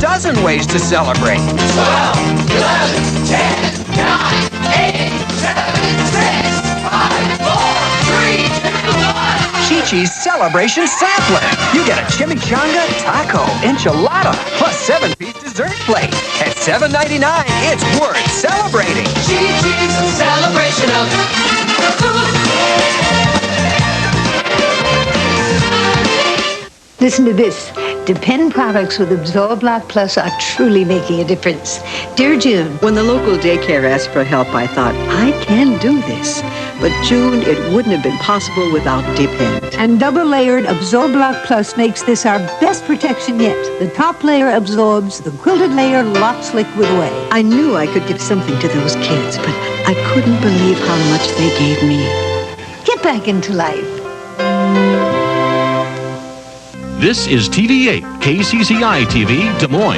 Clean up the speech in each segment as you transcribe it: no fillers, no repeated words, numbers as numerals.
dozen ways to celebrate. 12, 11, 10, 9, 8, 7, 6, 5, 4, 3, 2, 1. Chi-Chi's Celebration Sampler. You get a chimichanga, taco, enchilada, plus 7-piece dessert plate. At $7.99, it's worth celebrating. Chi-Chi's celebration of food. Listen to this. Depend products with Absorblock Plus are truly making a difference. Dear June, when the local daycare asked for help, I thought, I can do this. But June, it wouldn't have been possible without Depend. And double-layered Absorblock Plus makes this our best protection yet. The top layer absorbs, the quilted layer locks liquid away. I knew I could give something to those kids, but I couldn't believe how much they gave me. Get back into life. This is TV8, KCCI TV, Des Moines.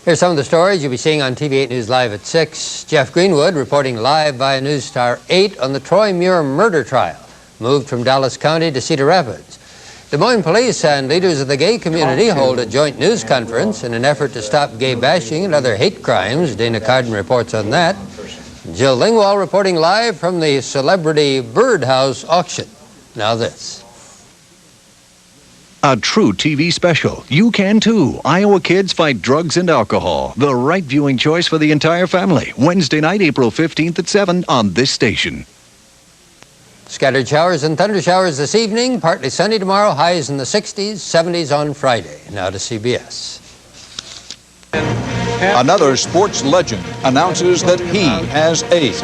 Here's some of the stories you'll be seeing on TV8 News Live at 6. Jeff Greenwood reporting live via News Star 8 on the Troy Muir murder trial, moved from Dallas County to Cedar Rapids. Des Moines police and leaders of the gay community hold a joint news conference in an effort to stop gay bashing and other hate crimes. Dana Carden reports on that. Jill Lingwall reporting live from the Celebrity Birdhouse auction. Now this. A true TV special. You can too. Iowa kids fight drugs and alcohol. The right viewing choice for the entire family. Wednesday night, April 15th at 7 on this station. Scattered showers and thunder showers this evening. Partly sunny tomorrow. Highs in the 60s, 70s on Friday. Now to CBS. Another sports legend announces that he has AIDS.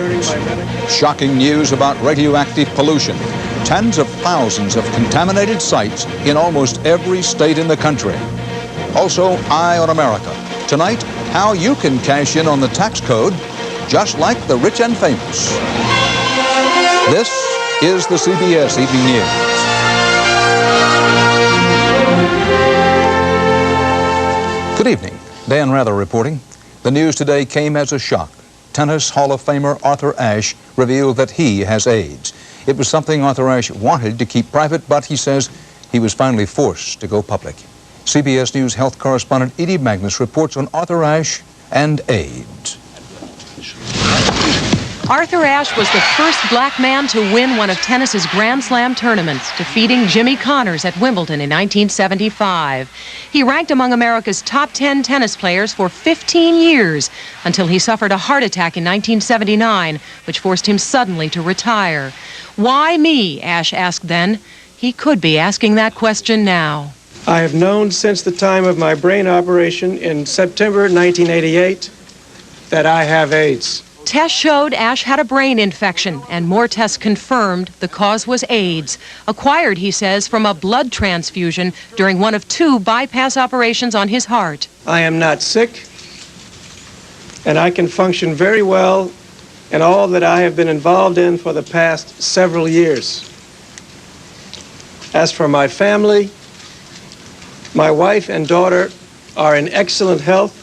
Shocking news about radioactive pollution. Tens of thousands of contaminated sites in almost every state in the country. Also, Eye on America. Tonight, how you can cash in on the tax code just like the rich and famous. This is the CBS Evening News. Good evening. Dan Rather reporting. The news today came as a shock. Tennis Hall of Famer Arthur Ashe revealed that he has AIDS. It was something Arthur Ashe wanted to keep private, but he says he was finally forced to go public. CBS News health correspondent Edie Magnus reports on Arthur Ashe and AIDS. Arthur Ashe was the first black man to win one of tennis's Grand Slam tournaments, defeating Jimmy Connors at Wimbledon in 1975. He ranked among America's top 10 tennis players for 15 years until he suffered a heart attack in 1979, which forced him suddenly to retire. Why me? Ashe asked then. He could be asking that question now. I have known since the time of my brain operation in September 1988 that I have AIDS. Tests showed Ashe had a brain infection, and more tests confirmed the cause was AIDS, acquired, he says, from a blood transfusion during one of 2 bypass operations on his heart. I am not sick, and I can function very well in all that I have been involved in for the past several years. As for my family, my wife and daughter are in excellent health,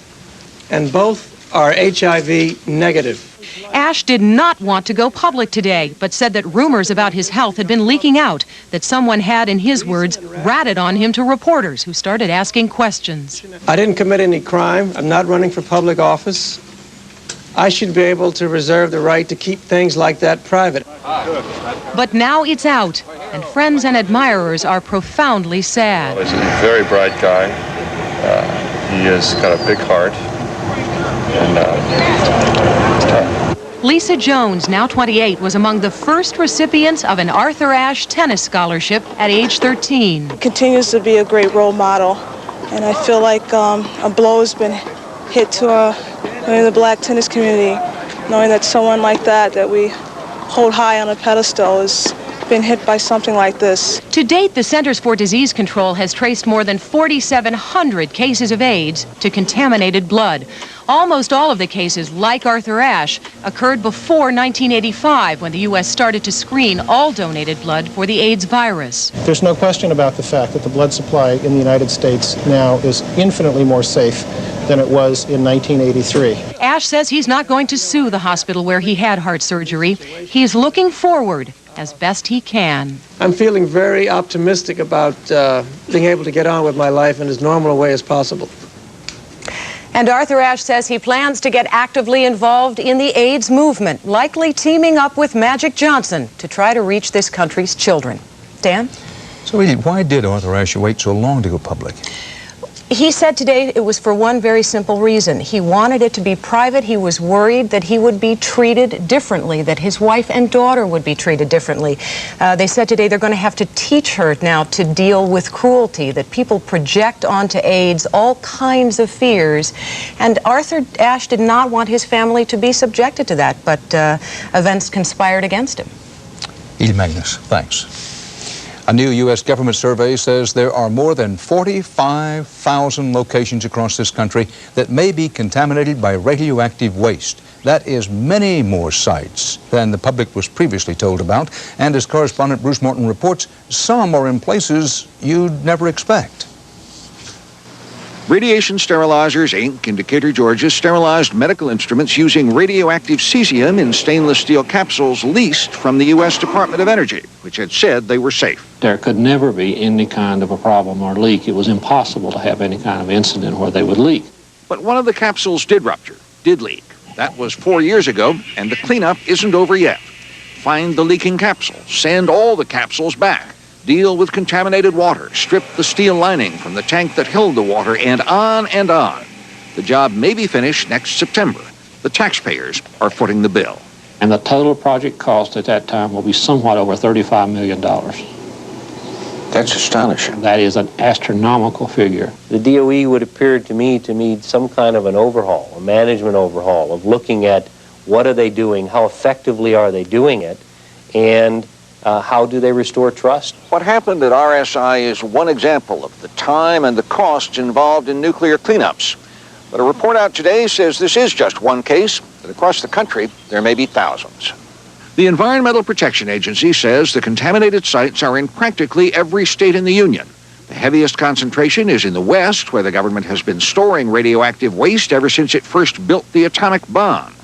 and both are HIV negative. Ashe did not want to go public today, but said that rumors about his health had been leaking out, that someone had, in his words, ratted on him to reporters who started asking questions. I didn't commit any crime. I'm not running for public office. I should be able to reserve the right to keep things like that private. But now it's out, and friends and admirers are profoundly sad. He's a very bright guy. He has got a big heart. Lisa Jones, now 28, was among the first recipients of an Arthur Ashe tennis scholarship at age 13. Continues to be a great role model, and I feel like a blow has been hit to the black tennis community, knowing that someone like that we hold high on a pedestal has been hit by something like this. To date, the Centers for Disease Control has traced more than 4,700 cases of AIDS to contaminated blood. Almost all of the cases, like Arthur Ashe, occurred before 1985, when the U.S. started to screen all donated blood for the AIDS virus. There's no question about the fact that the blood supply in the United States now is infinitely more safe than it was in 1983. Ashe says he's not going to sue the hospital where he had heart surgery. He's looking forward as best he can. I'm feeling very optimistic about being able to get on with my life in as normal a way as possible. And Arthur Ashe says he plans to get actively involved in the AIDS movement, likely teaming up with Magic Johnson to try to reach this country's children. Dan? So, Edith, why did Arthur Ashe wait so long to go public? He said today it was for one very simple reason. He wanted it to be private. He was worried that he would be treated differently, that his wife and daughter would be treated differently. They said today they're going to have to teach her now to deal with cruelty, that people project onto AIDS all kinds of fears. And Arthur Ashe did not want his family to be subjected to that, but events conspired against him. Edith Magnus, thanks. A new U.S. government survey says there are more than 45,000 locations across this country that may be contaminated by radioactive waste. That is many more sites than the public was previously told about. And as correspondent Bruce Morton reports, some are in places you'd never expect. Radiation Sterilizers, Inc. in Decatur, Georgia, sterilized medical instruments using radioactive cesium in stainless steel capsules leased from the U.S. Department of Energy, which had said they were safe. There could never be any kind of a problem or leak. It was impossible to have any kind of incident where they would leak. But one of the capsules did rupture, did leak. That was 4 years ago, and the cleanup isn't over yet. Find the leaking capsule, send all the capsules back. Deal with contaminated water, strip the steel lining from the tank that held the water, and on and on. The job may be finished next September. The taxpayers are footing the bill. And the total project cost at that time will be somewhat over $35 million. That's astonishing. That is an astronomical figure. The DOE would appear to me to need some kind of an overhaul, a management overhaul, of looking at what are they doing, how effectively are they doing it, and how do they restore trust? What happened at RSI is one example of the time and the costs involved in nuclear cleanups. But a report out today says this is just one case, that across the country there may be thousands. The Environmental Protection Agency says the contaminated sites are in practically every state in the Union. The heaviest concentration is in the West, where the government has been storing radioactive waste ever since it first built the atomic bomb.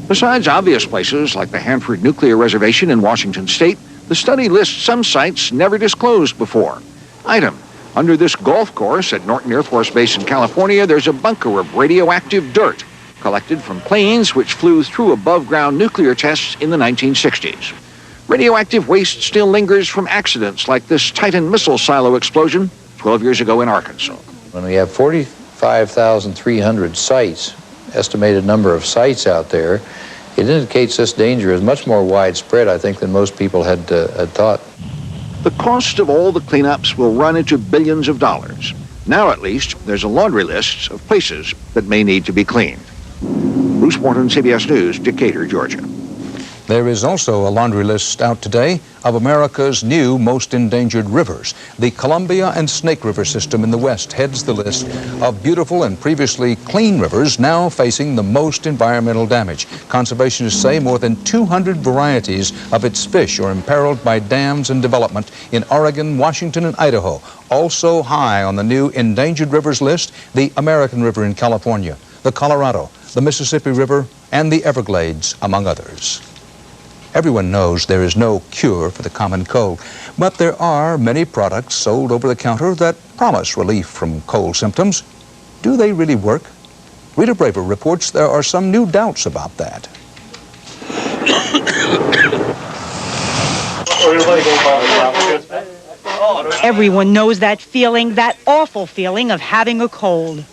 Besides obvious places like the Hanford Nuclear Reservation in Washington State, the study lists some sites never disclosed before. Item: under this golf course at Norton Air Force Base in California, there's a bunker of radioactive dirt collected from planes which flew through above-ground nuclear tests in the 1960s. Radioactive waste still lingers from accidents like this Titan missile silo explosion 12 years ago in Arkansas. When we have 45,300 sites, estimated number of sites out there, it indicates this danger is much more widespread, I think, than most people had thought. The cost of all the cleanups will run into billions of dollars. Now, at least, there's a laundry list of places that may need to be cleaned. Bruce Morton, CBS News, Decatur, Georgia. There is also a laundry list out today of America's new most endangered rivers. The Columbia and Snake River system in the West heads the list of beautiful and previously clean rivers now facing the most environmental damage. Conservationists say more than 200 varieties of its fish are imperiled by dams and development in Oregon, Washington, and Idaho. Also high on the new endangered rivers list, the American River in California, the Colorado, the Mississippi River, and the Everglades, among others. Everyone knows there is no cure for the common cold, but there are many products sold over the counter that promise relief from cold symptoms. Do they really work? Rita Braver reports there are some new doubts about that. Everyone knows that feeling, that awful feeling of having a cold.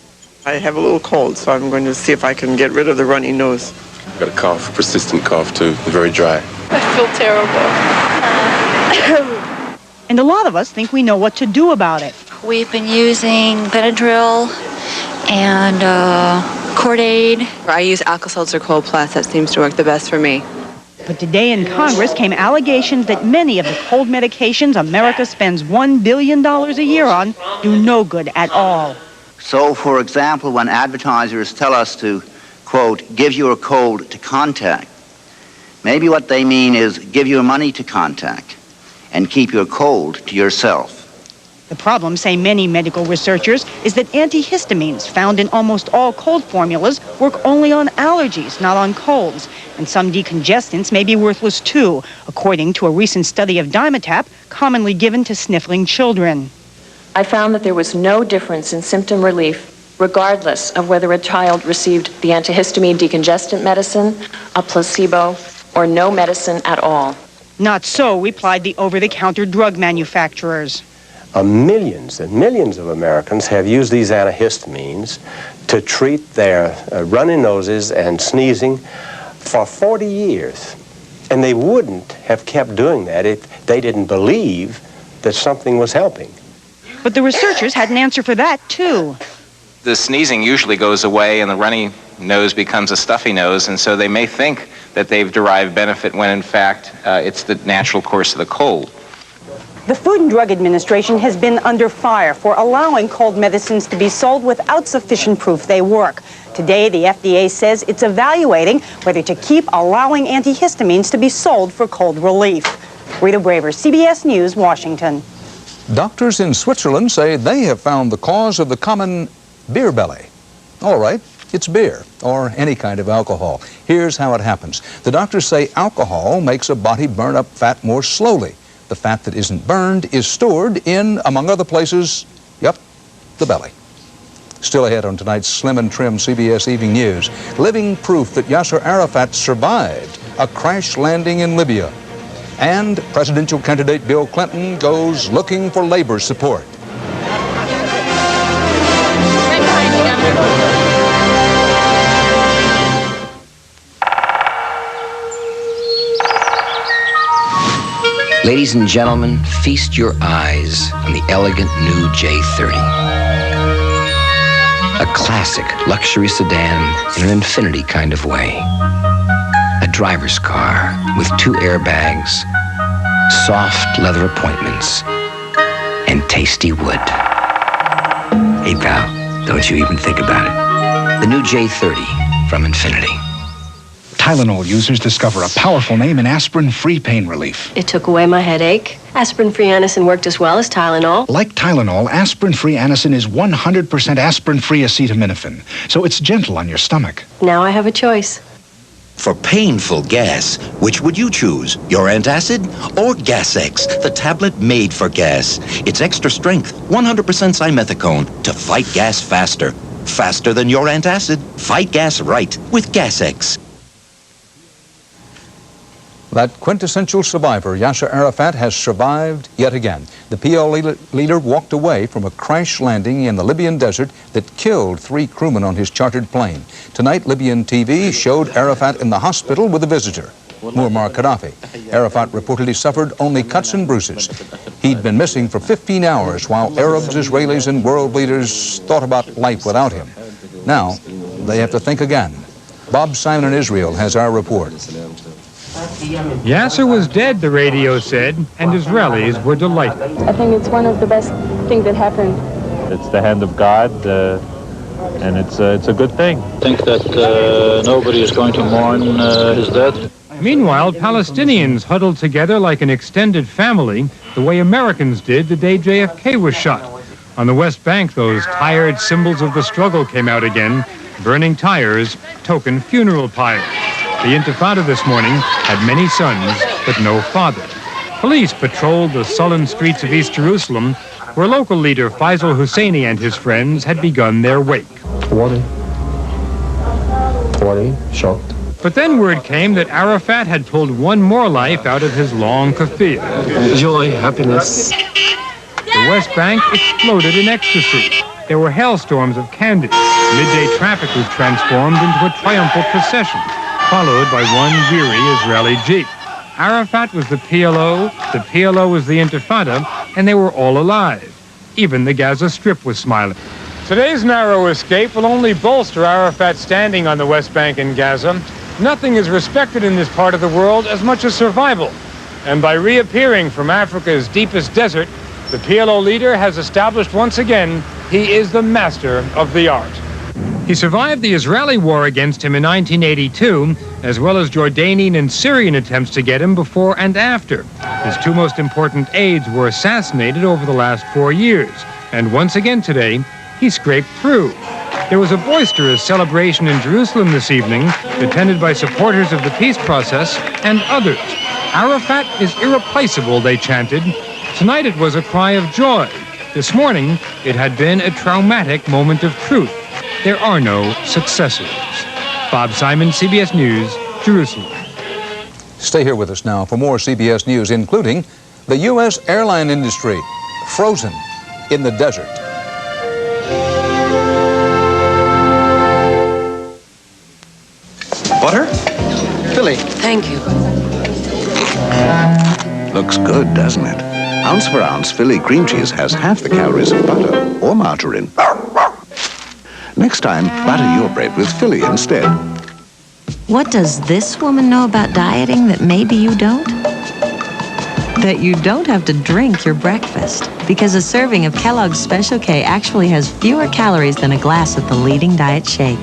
I have a little cold, so I'm going to see if I can get rid of the runny nose. I've got a cough, persistent cough too, very dry. I feel terrible. And a lot of us think we know what to do about it. We've been using Benadryl and Cordaid. I use Alka-Seltzer Cold Plus. That seems to work the best for me. But today in Congress came allegations that many of the cold medications America spends $1 billion a year on do no good at all. So, for example, when advertisers tell us to, quote, give your cold to contact, maybe what they mean is give your money to contact and keep your cold to yourself. The problem, say many medical researchers, is that antihistamines found in almost all cold formulas work only on allergies, not on colds. And some decongestants may be worthless too, according to a recent study of Dimetapp, commonly given to sniffling children. I found that there was no difference in symptom relief, regardless of whether a child received the antihistamine decongestant medicine, a placebo, or no medicine at all. Not so, replied the over-the-counter drug manufacturers. Millions and millions of Americans have used these antihistamines to treat their runny noses and sneezing for 40 years. And they wouldn't have kept doing that if they didn't believe that something was helping. But the researchers had an answer for that, too. The sneezing usually goes away and the runny nose becomes a stuffy nose, and so they may think that they've derived benefit when in fact it's the natural course of the cold. The Food and Drug Administration has been under fire for allowing cold medicines to be sold without sufficient proof they work. Today, the FDA says it's evaluating whether to keep allowing antihistamines to be sold for cold relief. Rita Braver, CBS News, Washington. Doctors in Switzerland say they have found the cause of the common beer belly. All right, it's beer, or any kind of alcohol. Here's how it happens. The doctors say alcohol makes a body burn up fat more slowly. The fat that isn't burned is stored in, among other places, yep, the belly. Still ahead on tonight's Slim and Trim CBS Evening News, living proof that Yasser Arafat survived a crash landing in Libya. And presidential candidate Bill Clinton goes looking for labor support. Ladies and gentlemen, feast your eyes on the elegant new J30. A classic luxury sedan in an Infiniti kind of way. A driver's car with 2 airbags, soft leather appointments, and tasty wood. Hey pal, don't you even think about it. The new J30 from Infiniti. Tylenol users discover a powerful name in aspirin-free pain relief. It took away my headache. Aspirin-free Anacin worked as well as Tylenol. Like Tylenol, aspirin-free Anacin is 100% aspirin-free acetaminophen, so it's gentle on your stomach. Now I have a choice. For painful gas, which would you choose? Your antacid or Gas-X, the tablet made for gas? It's extra strength, 100% simethicone to fight gas faster. Faster than your antacid. Fight gas right with Gas-X. That quintessential survivor, Yasser Arafat, has survived yet again. The PLO leader walked away from a crash landing in the Libyan desert that killed 3 crewmen on his chartered plane. Tonight, Libyan TV showed Arafat in the hospital with a visitor, Muammar Gaddafi. Arafat reportedly suffered only cuts and bruises. He'd been missing for 15 hours while Arabs, Israelis, and world leaders thought about life without him. Now, they have to think again. Bob Simon in Israel has our report. Yasser was dead, the radio said, and Israelis were delighted. I think it's one of the best things that happened. It's the hand of God, and it's a good thing. I think that nobody is going to mourn his death. Meanwhile, Palestinians huddled together like an extended family, the way Americans did the day JFK was shot. On the West Bank, those tired symbols of the struggle came out again, burning tires, token funeral pyres. The Intifada this morning had many sons, but no father. Police patrolled the sullen streets of East Jerusalem, where local leader Faisal Husseini and his friends had begun their wake. 40 shot. But then word came that Arafat had pulled one more life out of his long kafir. Joy, happiness. The West Bank exploded in ecstasy. There were hailstorms of candy. Midday traffic was transformed into a triumphal procession, followed by one weary Israeli jeep. Arafat was the PLO was the Intifada, and they were all alive. Even the Gaza Strip was smiling. Today's narrow escape will only bolster Arafat's standing on the West Bank in Gaza. Nothing is respected in this part of the world as much as survival. And by reappearing from Africa's deepest desert, the PLO leader has established once again he is the master of the art. He survived the Israeli war against him in 1982, as well as Jordanian and Syrian attempts to get him before and after. His two most important aides were assassinated over the last 4 years, and once again today, he scraped through. There was a boisterous celebration in Jerusalem this evening, attended by supporters of the peace process and others. Arafat is irreplaceable, they chanted. Tonight it was a cry of joy. This morning, it had been a traumatic moment of truth. There are no successors. Bob Simon, CBS News, Jerusalem. Stay here with us now for more CBS News, including the U.S. airline industry frozen in the desert. Butter? Philly. Thank you. Looks good, doesn't it? Ounce for ounce, Philly cream cheese has half the calories of butter or margarine. Next time, butter your bread with Philly instead. What does this woman know about dieting that maybe you don't? That you don't have to drink your breakfast, because a serving of Kellogg's Special K actually has fewer calories than a glass of the leading diet shake.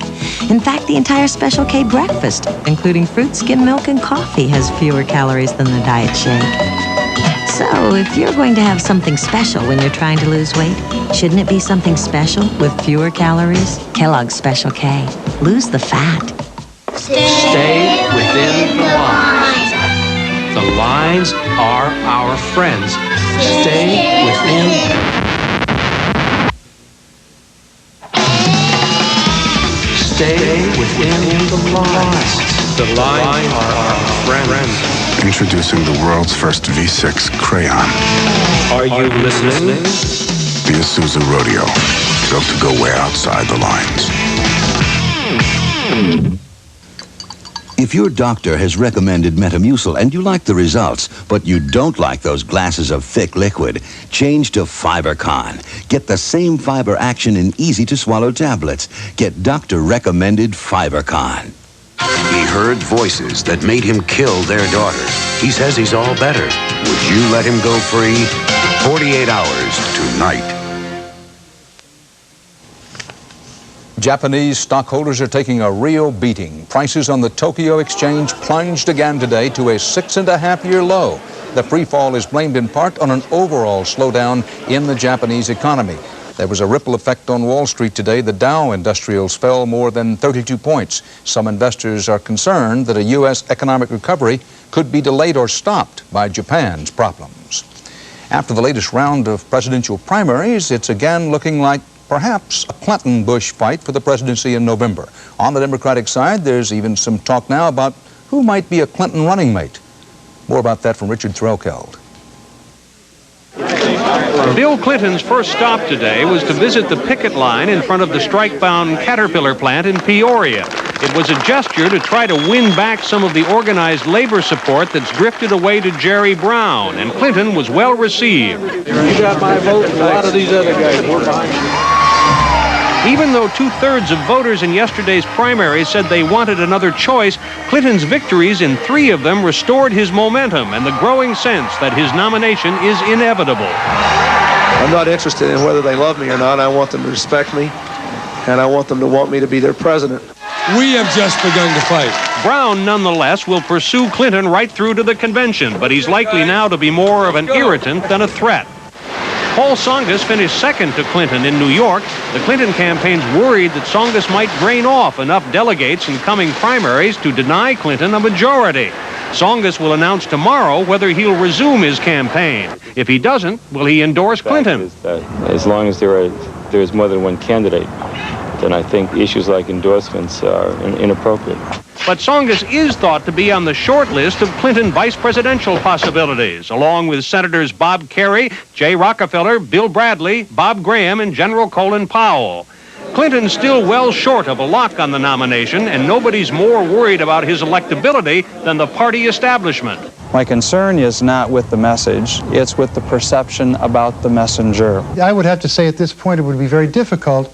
In fact, the entire Special K breakfast, including fruit, skim milk, and coffee, has fewer calories than the diet shake. So, if you're going to have something special when you're trying to lose weight, shouldn't it be something special with fewer calories? Kellogg's Special K. Lose the fat. Stay within the lines. The lines are our friends. Stay within. Stay within the lines. The lines are our friends. Introducing the world's first V6 crayon. Are you listening? The Isuzu Rodeo, built to go way outside the lines. If your doctor has recommended Metamucil and you like the results, but you don't like those glasses of thick liquid, change to FiberCon. Get the same fiber action in easy-to-swallow tablets. Get doctor-recommended FiberCon. He heard voices that made him kill their daughter. He says he's all better. Would you let him go free? 48 hours tonight. Japanese stockholders are taking a real beating. Prices on the Tokyo Exchange plunged again today to a 6.5-year low. The free fall is blamed in part on an overall slowdown in the Japanese economy. There was a ripple effect on Wall Street today. The Dow Industrials fell more than 32 points. Some investors are concerned that a U.S. economic recovery could be delayed or stopped by Japan's problems. After the latest round of presidential primaries, it's again looking like perhaps a Clinton-Bush fight for the presidency in November. On the Democratic side, there's even some talk now about who might be a Clinton running mate. More about that from Richard Threlkeld. Bill Clinton's first stop today was to visit the picket line in front of the strike-bound Caterpillar plant in Peoria. It was a gesture to try to win back some of the organized labor support that's drifted away to Jerry Brown, and Clinton was well received. You got my vote and a lot of these other guys. We're fine. Even though 2/3 of voters in yesterday's primary said they wanted another choice, Clinton's victories in 3 of them restored his momentum and the growing sense that his nomination is inevitable. I'm not interested in whether they love me or not. I want them to respect me, and I want them to want me to be their president. We have just begun to fight. Brown, nonetheless, will pursue Clinton right through to the convention, but he's likely now to be more of an irritant than a threat. Paul Tsongas finished second to Clinton in New York. The Clinton campaign's worried that Tsongas might drain off enough delegates in coming primaries to deny Clinton a majority. Tsongas will announce tomorrow whether he'll resume his campaign. If he doesn't, will he endorse Clinton? As long as there is more than one candidate, then I think issues like endorsements are inappropriate. But Tsongas is thought to be on the short list of Clinton vice presidential possibilities, along with Senators Bob Kerrey, Jay Rockefeller, Bill Bradley, Bob Graham, and General Colin Powell. Clinton's still well short of a lock on the nomination, and nobody's more worried about his electability than the party establishment. My concern is not with the message, it's with the perception about the messenger. I would have to say at this point it would be very difficult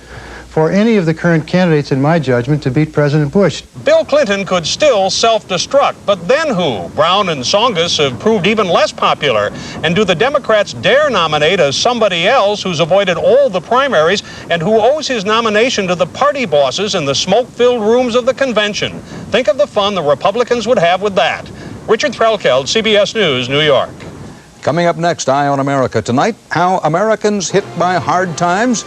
for any of the current candidates, in my judgment, to beat President Bush. Bill Clinton could still self-destruct, but then who? Brown and Tsongas have proved even less popular. And do the Democrats dare nominate as somebody else who's avoided all the primaries and who owes his nomination to the party bosses in the smoke-filled rooms of the convention? Think of the fun the Republicans would have with that. Richard Threlkeld, CBS News, New York. Coming up next, Eye on America tonight, how Americans hit by hard times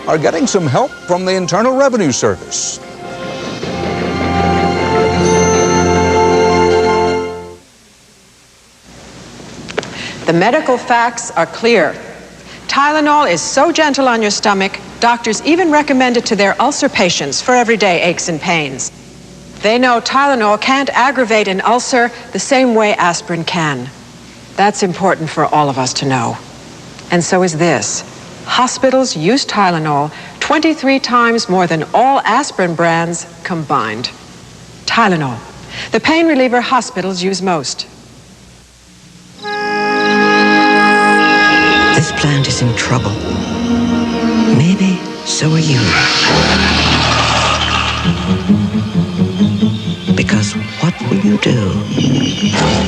are getting some help from the Internal Revenue Service. The medical facts are clear. Tylenol is so gentle on your stomach, doctors even recommend it to their ulcer patients for everyday aches and pains. They know Tylenol can't aggravate an ulcer the same way aspirin can. That's important for all of us to know. And so is this. Hospitals use Tylenol 23 times more than all aspirin brands combined. Tylenol, the pain reliever hospitals use most. This plant is in trouble. Maybe so are you. Because what will you do?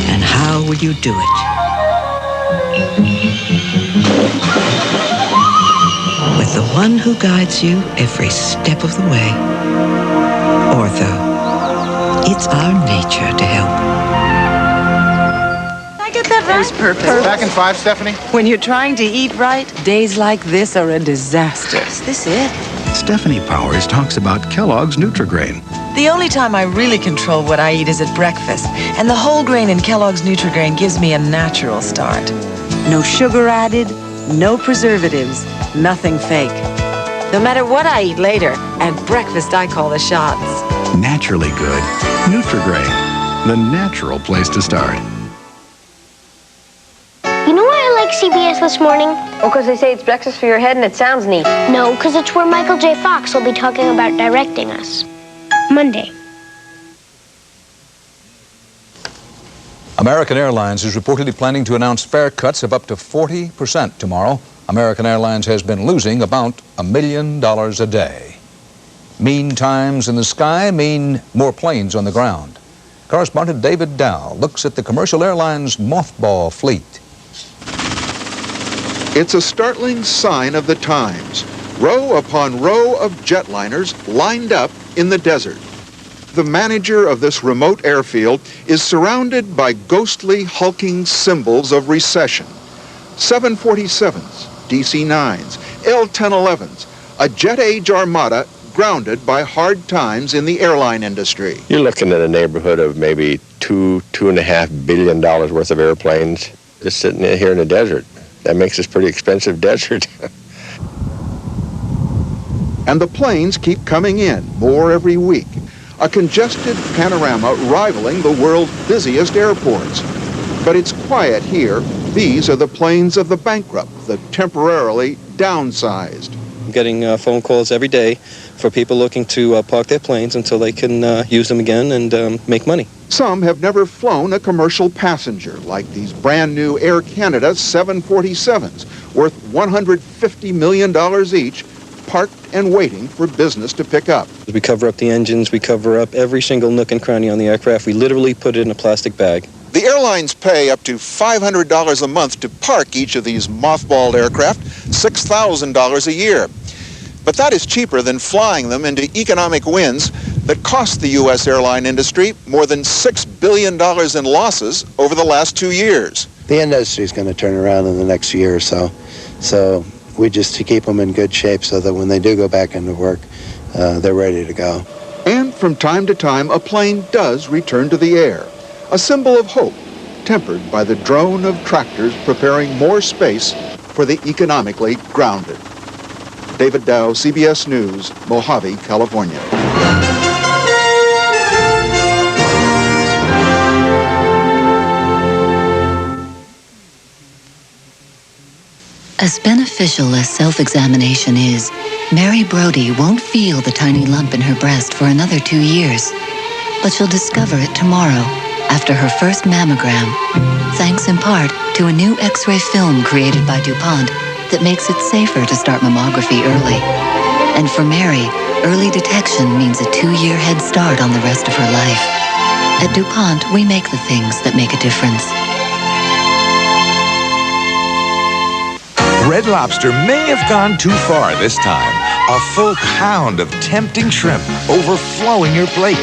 And how will you do it? With the one who guides you every step of the way. Ortho. It's our nature to help. I get that right? That was perfect. Back in 5, Stephanie? When you're trying to eat right, days like this are a disaster. Is this it? Stephanie Powers talks about Kellogg's Nutri-Grain. The only time I really control what I eat is at breakfast, and the whole grain in Kellogg's Nutri-Grain gives me a natural start. No sugar added, no preservatives, nothing fake. No matter what I eat later, at breakfast I call the shots. Naturally good. Nutri-Grain, the natural place to start. You know why I like CBS this morning? Oh, because they say it's breakfast for your head and it sounds neat. No, because it's where Michael J. Fox will be talking about directing us. Monday. American Airlines is reportedly planning to announce fare cuts of up to 40% tomorrow. American Airlines has been losing about $1 million a day. Mean times in the sky mean more planes on the ground. Correspondent David Dow looks at the commercial airlines' mothball fleet. It's a startling sign of the times. Row upon row of jetliners lined up in the desert. The manager of this remote airfield is surrounded by ghostly, hulking symbols of recession. 747s, DC-9s, L-1011s, a jet-age armada grounded by hard times in the airline industry. You're looking at a neighborhood of maybe $2.5 billion worth of airplanes just sitting here in the desert. That makes this pretty expensive desert. And the planes keep coming in, more every week. A congested panorama rivaling the world's busiest airports. But it's quiet here. These are the planes of the bankrupt, the temporarily downsized. I'm getting phone calls every day for people looking to park their planes until they can use them again and make money. Some have never flown a commercial passenger, like these brand new Air Canada 747s, worth $150 million each, parked and waiting for business to pick up. We cover up the engines, we cover up every single nook and cranny on the aircraft. We literally put it in a plastic bag. The airlines pay up to $500 a month to park each of these mothballed aircraft, $6,000 a year. But that is cheaper than flying them into economic winds that cost the U.S. airline industry more than $6 billion in losses over the last 2 years. The industry is going to turn around in the next year or so. So we just to keep them in good shape so that when they do go back into work, they're ready to go. And from time to time, a plane does return to the air, a symbol of hope, tempered by the drone of tractors preparing more space for the economically grounded. David Dow, CBS News, Mojave, California. As beneficial as self-examination is, Mary Brody won't feel the tiny lump in her breast for another 2 years. But she'll discover it tomorrow, after her first mammogram, thanks in part to a new X-ray film created by DuPont that makes it safer to start mammography early. And for Mary, early detection means a 2-year head start on the rest of her life. At DuPont, we make the things that make a difference. Red Lobster may have gone too far this time. A full pound of tempting shrimp overflowing your plate.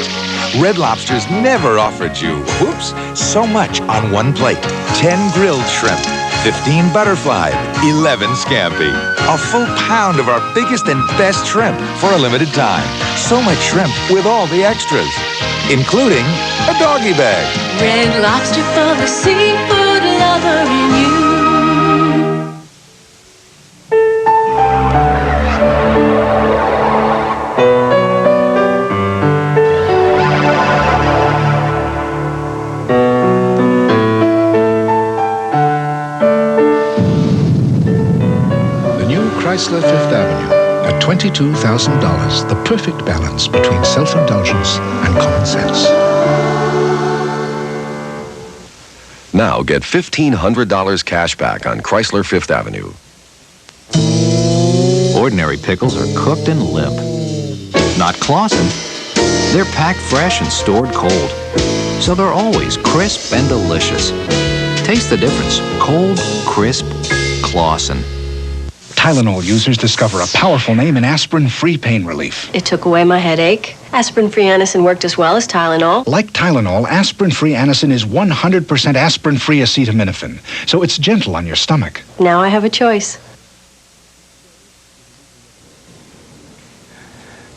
Red Lobster's never offered you, whoops, so much on one plate. 10 grilled shrimp, 15 butterfly, 11 scampi. A full pound of our biggest and best shrimp for a limited time. So much shrimp with all the extras, including a doggy bag. Red Lobster for the seafood lover in you. Chrysler Fifth Avenue at $22,000, the perfect balance between self-indulgence and common sense. Now get $1,500 cash back on Chrysler Fifth Avenue. Ordinary pickles are cooked and limp. Not Claussen. They're packed fresh and stored cold, so they're always crisp and delicious. Taste the difference. Cold, crisp, Claussen. Tylenol users discover a powerful name in aspirin-free pain relief. It took away my headache. Aspirin-free Anacin worked as well as Tylenol. Like Tylenol, aspirin-free Anacin is 100% aspirin-free acetaminophen, so it's gentle on your stomach. Now I have a choice.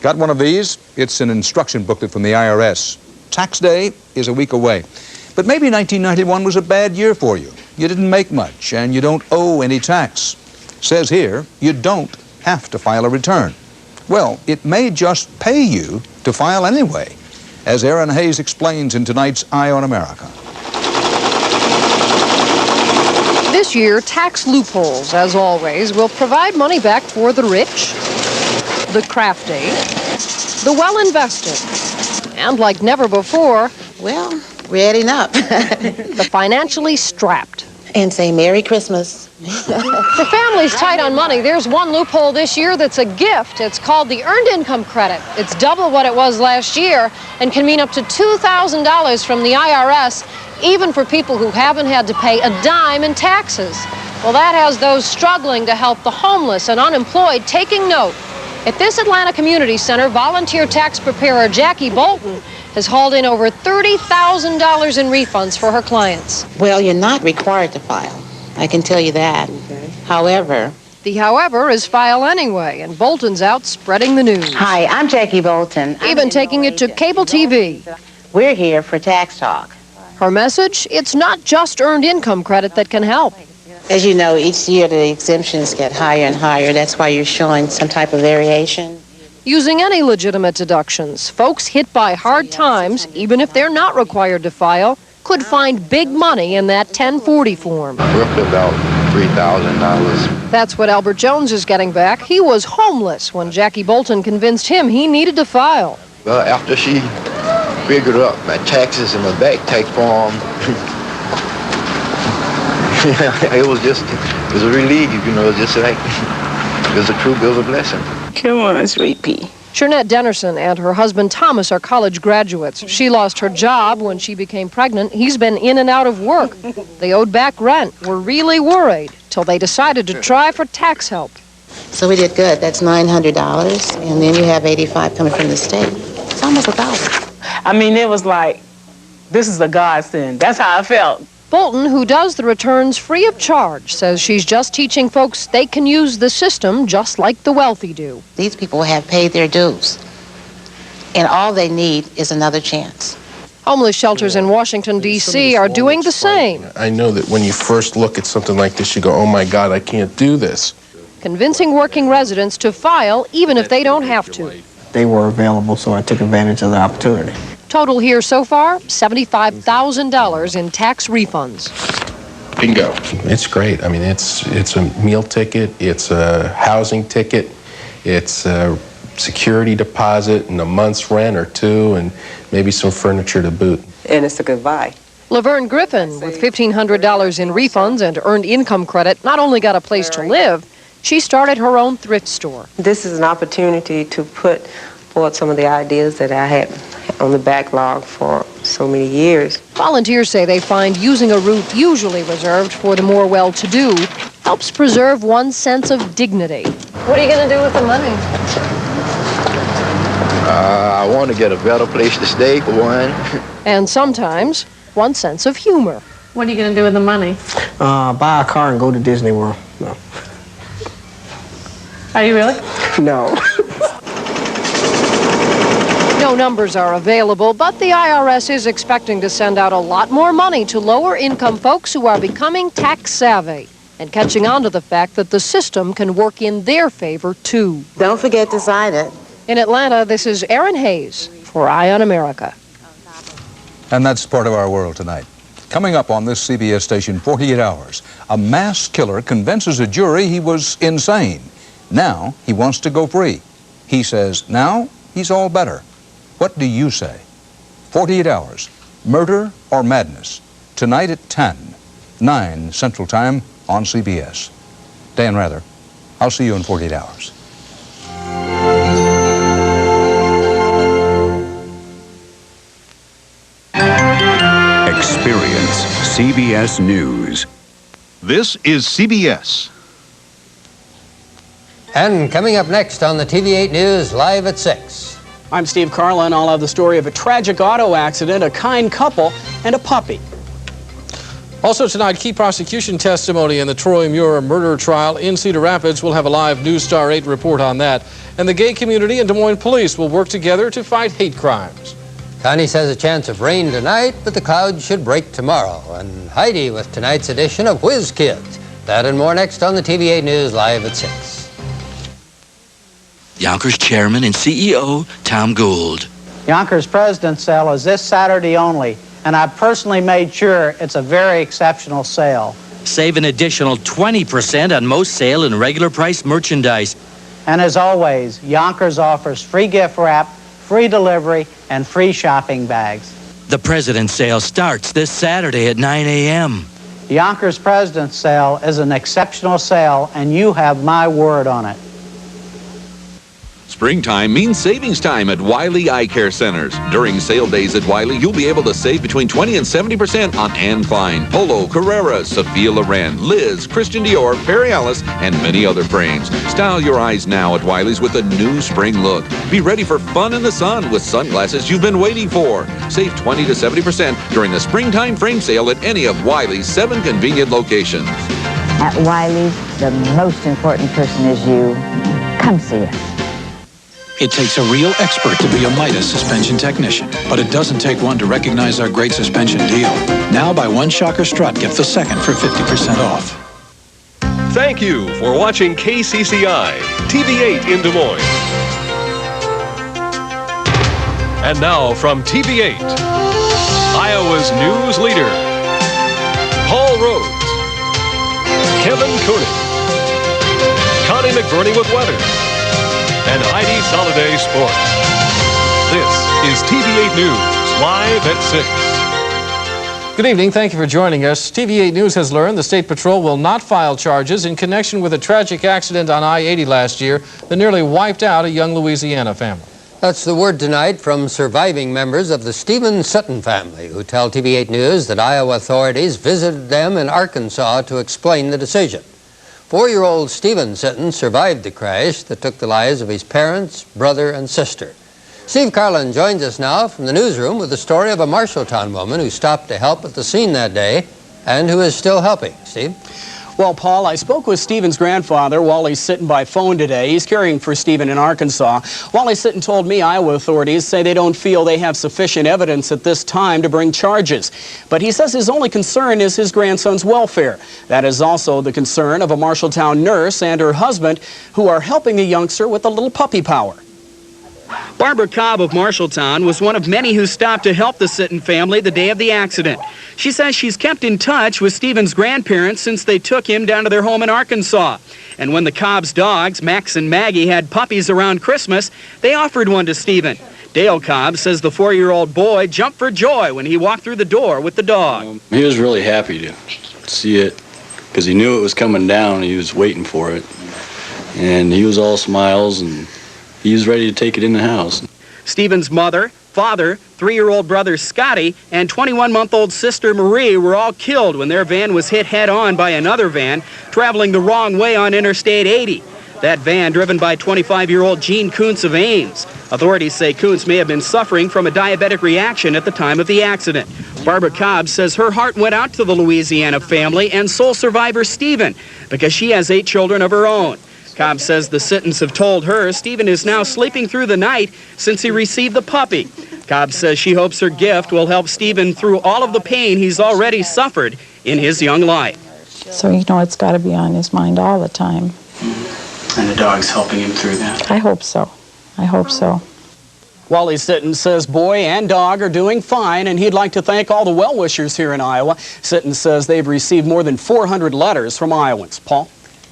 Got one of these? It's an instruction booklet from the IRS. Tax day is a week away. But maybe 1991 was a bad year for you. You didn't make much, and you don't owe any tax. Says here, you don't have to file a return. Well, it may just pay you to file anyway, as Aaron Hayes explains in tonight's Eye on America. This year, tax loopholes, as always, will provide money back for the rich, the crafty, the well-invested, and like never before, well, we're adding up. the financially strapped. And say Merry Christmas. For families tight on money, there's one loophole this year that's a gift. It's called the Earned Income Credit. It's double what it was last year and can mean up to $2,000 from the IRS, even for people who haven't had to pay a dime in taxes. Well, that has those struggling to help the homeless and unemployed taking note. At this Atlanta Community Center, volunteer tax preparer Jackie Bolton has hauled in over $30,000 in refunds for her clients. Well, you're not required to file. I can tell you that. Okay. However... The however is file anyway, and Bolton's out spreading the news. Hi, I'm Jackie Bolton. Even taking it to cable TV. We're here for Tax Talk. Her message, it's not just earned income credit that can help. As you know, each year the exemptions get higher and higher. That's why you're showing some type of variation. Using any legitimate deductions, folks hit by hard times, even if they're not required to file, could find big money in that 1040 form. Roughly about $3,000. That's what Albert Jones is getting back. He was homeless when Jackie Bolton convinced him he needed to file. Well, after she figured up my taxes and my back tax form, it was a relief, you know, just like, it was a blessing. Come on, sweet pea. Shernette Dennerson and her husband Thomas are college graduates. She lost her job when she became pregnant. He's been in and out of work. They owed back rent, were really worried, till they decided to try for tax help. So we did good. That's $900, and then you have $85 coming from the state. It's almost $1,000. I mean, it was like, this is a godsend. That's how I felt. Bolton, who does the returns free of charge, says she's just teaching folks they can use the system just like the wealthy do. These people have paid their dues, and all they need is another chance. Homeless shelters in Washington, D.C. are doing the same. I know that when you first look at something like this, you go, oh my God, I can't do this. Convincing working residents to file even if they don't have to. They were available, so I took advantage of the opportunity. Total here so far, $75,000 in tax refunds. Bingo. It's great. I mean, it's a meal ticket, it's a housing ticket, it's a security deposit and a month's rent or two, and maybe some furniture to boot. And it's a goodbye. Laverne Griffin, with $1,500 in refunds and earned income credit, not only got a place to live, she started her own thrift store. This is an opportunity to put forth some of the ideas that I had on the backlog for so many years. Volunteers say they find using a route usually reserved for the more well-to-do helps preserve one's sense of dignity. What are you going to do with the money? I want to get a better place to stay, for one. And sometimes, one sense of humor. What are you going to do with the money? Buy a car and go to Disney World. No. Are you really? No. No numbers are available, but the IRS is expecting to send out a lot more money to lower-income folks who are becoming tax-savvy and catching on to the fact that the system can work in their favor, too. Don't forget to sign it. In Atlanta, this is Erin Hayes for Eye on America. And that's part of our world tonight. Coming up on this CBS station, 48 Hours, a mass killer convinces a jury he was insane. Now he wants to go free. He says now he's all better. What do you say? 48 Hours, Murder or Madness, tonight at 10, 9 Central Time on CBS. Dan Rather, I'll see you in 48 hours. Experience CBS News. This is CBS. And coming up next on the TV8 News, live at 6. I'm Steve Carlin. I'll have the story of a tragic auto accident, a kind couple, and a puppy. Also tonight, key prosecution testimony in the Troy Muir murder trial in Cedar Rapids. We'll have a live News Star 8 report on that. And the gay community and Des Moines police will work together to fight hate crimes. Connie says a chance of rain tonight, but the clouds should break tomorrow. And Heidi with tonight's edition of Whiz Kids. That and more next on the TV8 News, live at 6. Yonkers Chairman and CEO, Tom Gould. Yonkers President's Sale is this Saturday only, and I've personally made sure it's a very exceptional sale. Save an additional 20% on most sale and regular price merchandise. And as always, Yonkers offers free gift wrap, free delivery, and free shopping bags. The President's Sale starts this Saturday at 9 a.m. Yonkers President's Sale is an exceptional sale, and you have my word on it. Springtime means savings time at Wiley Eye Care Centers. During sale days at Wiley, you'll be able to save between 20 and 70% on Anne Klein, Polo, Carrera, Sophia Loren, Liz, Christian Dior, Perry Ellis, and many other frames. Style your eyes now at Wiley's with a new spring look. Be ready for fun in the sun with sunglasses you've been waiting for. Save 20 to 70% during the springtime frame sale at any of Wiley's 7 convenient locations. At Wiley's, the most important person is you. Come see us. It takes a real expert to be a Midas suspension technician, but it doesn't take one to recognize our great suspension deal. Now buy one Shocker strut, get the second for 50% off. Thank you for watching KCCI, TV8 in Des Moines. And now from TV8, Iowa's news leader, Paul Rhodes, Kevin Koenig, Connie McBurney with weather, and Heidi Soliday Sports. This is TV8 News, live at 6. Good evening. Thank you for joining us. TV8 News has learned the State Patrol will not file charges in connection with a tragic accident on I-80 last year that nearly wiped out a young Louisiana family. That's the word tonight from surviving members of the Stephen Sutton family, who tell TV8 News that Iowa authorities visited them in Arkansas to explain the decision. 4-year-old Stephen Sutton survived the crash that took the lives of his parents, brother, and sister. Steve Carlin joins us now from the newsroom with the story of a Marshalltown woman who stopped to help at the scene that day and who is still helping. Steve? Well, Paul, I spoke with Stephen's grandfather. Wally's sitting by phone today. He's caring for Stephen in Arkansas. Wally Sitton told me Iowa authorities say they don't feel they have sufficient evidence at this time to bring charges. But he says his only concern is his grandson's welfare. That is also the concern of a Marshalltown nurse and her husband, who are helping the youngster with a little puppy power. Barbara Cobb of Marshalltown was one of many who stopped to help the Sitton family the day of the accident. She says she's kept in touch with Stephen's grandparents since they took him down to their home in Arkansas. And when the Cobb's dogs, Max and Maggie, had puppies around Christmas, they offered one to Stephen. Dale Cobb says the 4-year-old boy jumped for joy when he walked through the door with the dog. He was really happy to see it because he knew it was coming down. He was waiting for it. And he was all smiles, and he was ready to take it in the house. Stephen's mother, father, 3-year-old brother Scotty, and 21-month-old sister Marie were all killed when their van was hit head-on by another van traveling the wrong way on Interstate 80. That van driven by 25-year-old Gene Kuntz of Ames. Authorities say Koontz may have been suffering from a diabetic reaction at the time of the accident. Barbara Cobb says her heart went out to the Louisiana family and sole survivor Stephen because she has 8 children of her own. Cobb says the Sittons have told her Stephen is now sleeping through the night since he received the puppy. Cobb says she hopes her gift will help Stephen through all of the pain he's already suffered in his young life. So, you know, it's got to be on his mind all the time. And the dog's helping him through that. I hope so. I hope so. Wally Sitton says boy and dog are doing fine, and he'd like to thank all the well-wishers here in Iowa. Sitton says they've received more than 400 letters from Iowans. Paul?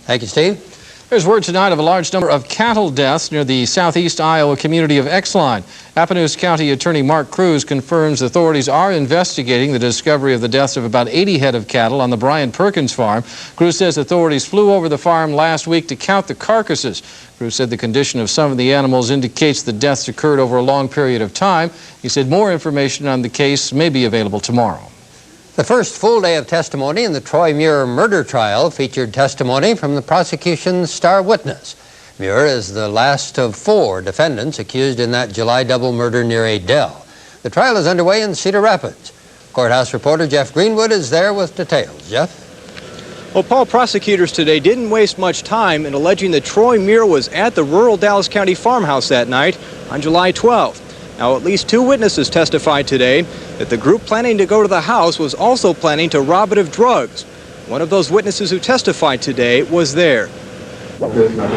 Thank you, Steve. There's word tonight of a large number of cattle deaths near the southeast Iowa community of Exline. Appanoose County Attorney Mark Cruz confirms authorities are investigating the discovery of the deaths of about 80 head of cattle on the Brian Perkins farm. Cruz says authorities flew over the farm last week to count the carcasses. Cruz said the condition of some of the animals indicates the deaths occurred over a long period of time. He said more information on the case may be available tomorrow. The first full day of testimony in the Troy Muir murder trial featured testimony from the prosecution's star witness. Muir is the last of 4 defendants accused in that July double murder near Adel. The trial is underway in Cedar Rapids. Courthouse reporter Jeff Greenwood is there with details. Jeff? Well, Paul, prosecutors today didn't waste much time in alleging that Troy Muir was at the rural Dallas County farmhouse that night on July 12th. Now, at least 2 witnesses testified today that the group planning to go to the house was also planning to rob it of drugs. One of those witnesses who testified today was there.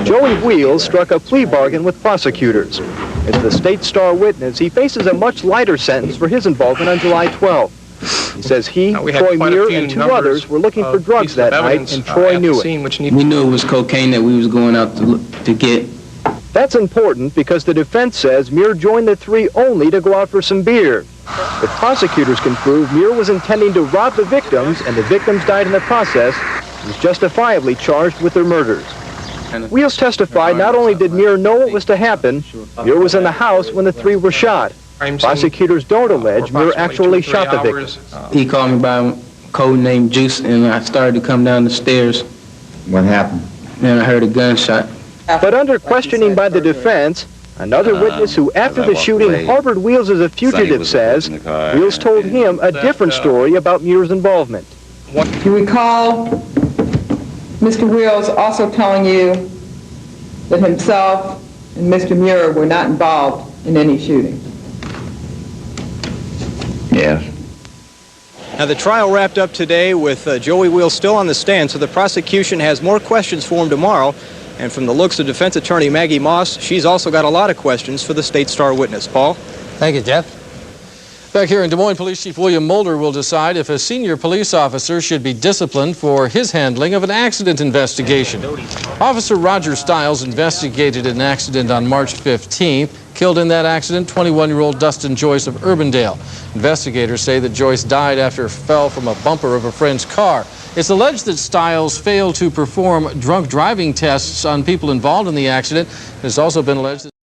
Joey Wheels struck a plea bargain with prosecutors. As the state's star witness, he faces a much lighter sentence for his involvement on July 12th. He says he, Troy Muir, and 2 others were looking for drugs that night, and Troy knew it. We knew it was cocaine that we was going out to get. That's important because the defense says Muir joined the 3 only to go out for some beer. If prosecutors can prove Muir was intending to rob the victims and the victims died in the process, he was justifiably charged with their murders. Wheels testified not only did Muir know what was to happen, Muir was in the house when the 3 were shot. Prosecutors don't allege Muir actually shot the victims. He called me by a code name Juice, and I started to come down the stairs. What happened? And I heard a gunshot. But under questioning by the defense, another witness who, after the shooting, harbored Wheels as a fugitive says Wheels told him a different story about Muir's involvement. You recall Mr. Wheels also telling you that himself and Mr. Muir were not involved in any shooting? Yes. Now, the trial wrapped up today with Joey Wheels still on the stand, so the prosecution has more questions for him tomorrow. And from the looks of defense attorney Maggie Moss, she's also got a lot of questions for the state star witness. Paul? Thank you, Jeff. Back here in Des Moines, Police Chief William Mulder will decide if a senior police officer should be disciplined for his handling of an accident investigation. Officer Roger Stiles investigated an accident on March 15th. Killed in that accident, 21-year-old Dustin Joyce of Urbandale. Investigators say that Joyce died after fell from a bumper of a friend's car. It's alleged that Stiles failed to perform drunk driving tests on people involved in the accident. It has also been alleged that